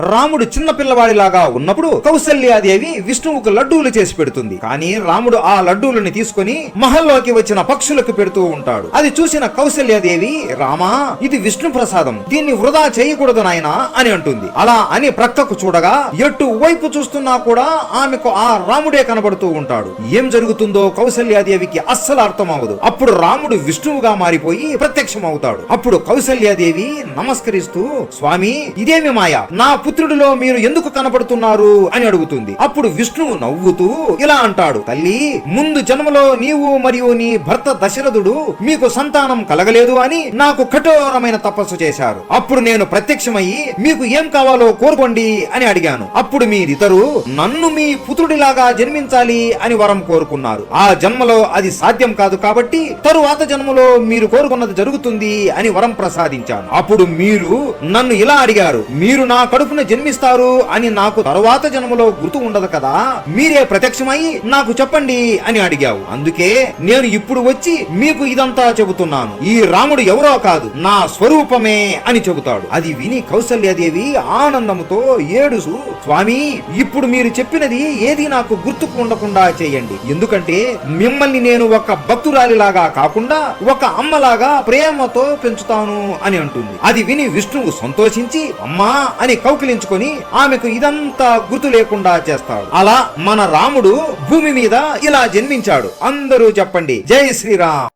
రాముడు చిన్న పిల్లవాడిలాగా ఉన్నప్పుడు కౌసల్యాదేవి విష్ణువుకు లడ్డూలు చేసి పెడుతుంది. కానీ రాముడు ఆ లడ్డూలని తీసుకుని మహల్లోకి వచ్చిన పక్షులకు పెడుతూ ఉంటాడు. అది చూసిన కౌసల్యాదేవి, రామా, ఇది విష్ణు ప్రసాదం, దీన్ని వృధా చేయకూడదు నాయనా అని అంటుంది. అలా అని ప్రక్కకు చూడగా ఎటు వైపు చూస్తున్నా కూడా ఆమెకు ఆ రాముడే కనబడుతూ ఉంటాడు. ఏం జరుగుతుందో కౌసల్యాదేవికి అస్సలు అర్థం అవ్వదు. అప్పుడు రాముడు విష్ణువుగా మారిపోయి ప్రత్యక్షమవుతాడు. అప్పుడు కౌసల్యాదేవి నమస్కరిస్తూ, స్వామి, ఇదేమి మాయ, నా పుత్రుడిలో మీరు ఎందుకు కనబడుతున్నారు అని అడుగుతుంది. అప్పుడు విష్ణువు నవ్వుతూ ఇలా అంటాడు, తల్లి, ముందు జన్మలో నీవు మరియు నీ భర్త దశరథుడు మీకు సంతానం కలగలేదు అని నాకు కఠోరమైన తపస్సు చేశారు. అప్పుడు నేను ప్రత్యక్షమయ్యి మీకు ఏం కావాలో కోరుకోండి అని అడిగాను. అప్పుడు మీరిద్దరు నన్ను మీ పుత్రుడిలాగా జన్మించాలి అని వరం కోరుకున్నారు. ఆ జన్మలో అది సాధ్యం కాదు కాబట్టి తరువాత జన్మలో మీరు కోరుకున్నది జరుగుతుంది అని వరం ప్రసాదించాను. అప్పుడు మీరు నన్ను ఇలా అడిగారు, మీరు నా కడుపున జన్మిస్తారు అని నాకు తరువాత జన్మలో గుర్తు ఉండదు కదా, మీరే ప్రత్యక్షమై నాకు చెప్పండి అని అడిగావు. అందుకే నేను ఇప్పుడు వచ్చి మీకు ఇదంతా చెబుతున్నాను. ఈ రాముడు ఎవరో కాదు, నా స్వరూపమే అని చెబుతాడు. అది విని కౌసల్యాదేవి ఆనందంతో ఏడుసు, స్వామి, ఇప్పుడు మీరు చెప్పినది ఏది నాకు గుర్తుకు ఉండకుండా చేయండి. ఎందుకంటే మిమ్మల్ని నేను ఒక భక్తురాలిలాగా కాకుండా ఒక అమ్మలాగా ప్రేమతో పెంచుతాను అని అంటుంది. అది విని విష్ణువు సంతోషించి అమ్మా అని కౌకిలించుకొని ఆమెకు ఇదంతా గుర్తు లేకుండా చేస్తాడు. అలా మన రాముడు భూమి మీద ఇలా జన్మించాడు. అందరూ చెప్పండి, జై శ్రీరామ్.